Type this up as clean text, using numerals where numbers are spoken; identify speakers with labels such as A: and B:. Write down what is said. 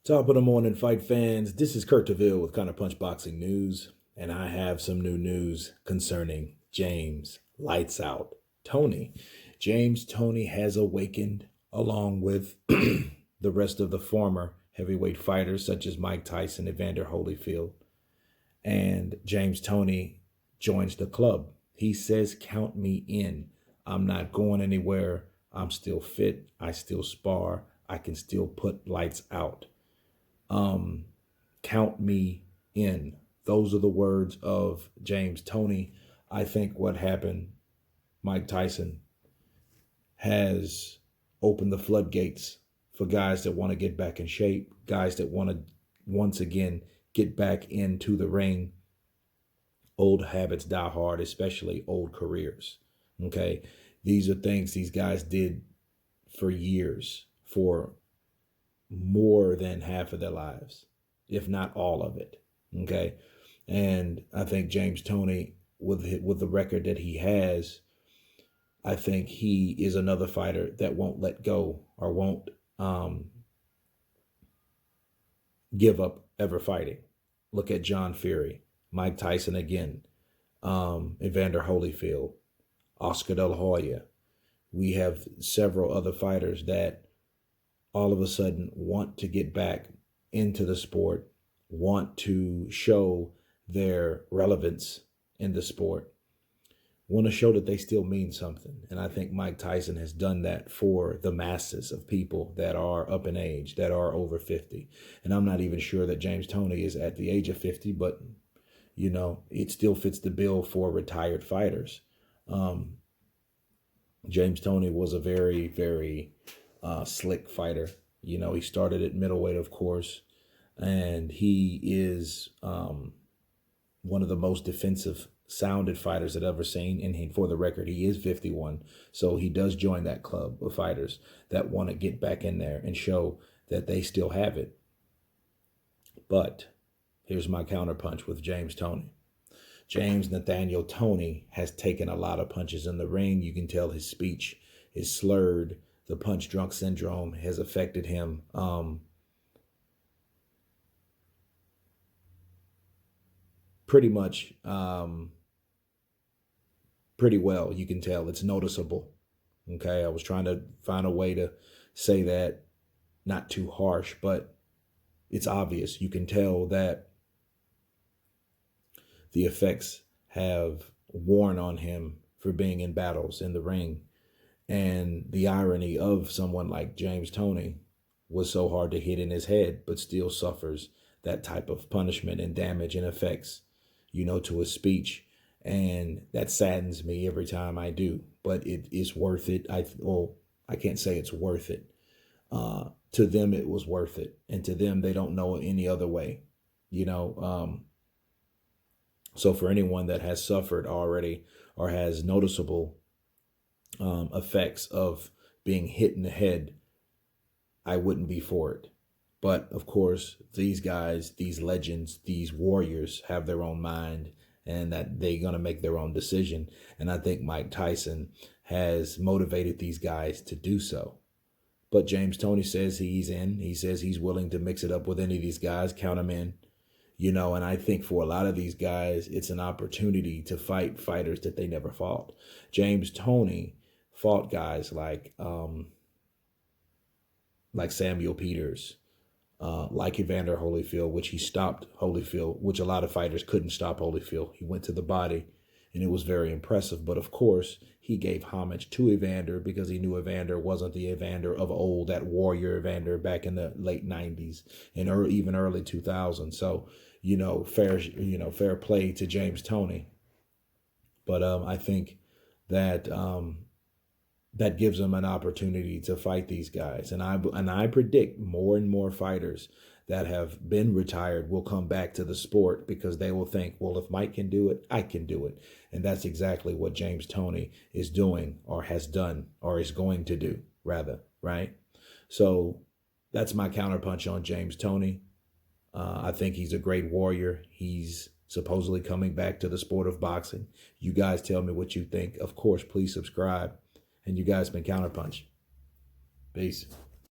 A: Top of the morning, fight fans. This is Kurt DeVille with Counterpunch Boxing News, and I have some new news concerning James Lights Out Toney. James Toney has awakened along with the rest of the former heavyweight fighters such as Mike Tyson, Evander Holyfield, and James Toney joins the club. He says, "Count me in. I'm not going anywhere. I'm still fit. I still spar. I can still put lights out. Count me in." Those are the words of James Toney. I think what happened, Mike Tyson has opened the floodgates for guys that want to get back in shape, guys that want to once again get back into the ring. Old habits die hard, especially old careers. Okay. These are things these guys did for years, for more than half of their lives, if not all of it. Okay. And I think James Toney, with the record that he has, I think he is another fighter that won't let go or won't give up ever fighting. Look at John Fury, Mike Tyson again, Evander Holyfield, Oscar De La Hoya. We have several other fighters that all of a sudden want to get back into the sport, want to show their relevance in the sport, want to show that they still mean something. And I think Mike Tyson has done that for the masses of people that are up in age, that are over 50. And I'm not even sure that James Toney is at the age of 50, but, you know, it still fits the bill for retired fighters. James Toney was a very, very slick fighter. You know, he started at middleweight, of course, and he is one of the most defensive sounded fighters I've ever seen. And for the record, he is 51. So he does join that club of fighters that want to get back in there and show that they still have it. But here's my counterpunch with James Toney. James Nathaniel Toney has taken a lot of punches in the ring. You can tell his speech is slurred. The punch drunk syndrome has affected him pretty much pretty well. You can tell it's noticeable. Okay, I was trying to find a way to say that not too harsh, but it's obvious. You can tell that the effects have worn on him for being in battles in the ring. And the irony of someone like James Toney was so hard to hit in his head, but still suffers that type of punishment and damage and effects, you know, to his speech. And that saddens me every time I do, but it is worth it. I can't say it's worth it. To them, it was worth it. And to them, they don't know any other way, you know. So for anyone that has suffered already or has noticeable effects of being hit in the head, I wouldn't be for it. But of course, these guys, these legends, these warriors have their own mind and that they're going to make their own decision. And I think Mike Tyson has motivated these guys to do so. But James Toney says he's in. He says he's willing to mix it up with any of these guys, count them in. You know, and I think for a lot of these guys, it's an opportunity to fight fighters that they never fought. James Toney fought guys like Samuel Peters, like Evander Holyfield, which he stopped Holyfield, which a lot of fighters couldn't stop Holyfield. He went to the body, and it was very impressive. But of course, he gave homage to Evander because he knew Evander wasn't the Evander of old, that warrior Evander back in the late 90s and even early 2000s. So, fair play to James Toney. But I think that that gives him an opportunity to fight these guys. And I predict more and more fighters that have been retired will come back to the sport because they will think, well, if Mike can do it, I can do it. And that's exactly what James Toney is doing or has done or is going to do, rather, right? So that's my counterpunch on James Toney. I think he's a great warrior. He's supposedly coming back to the sport of boxing. You guys tell me what you think. Of course, please subscribe. And you guys been Counterpunch. Peace.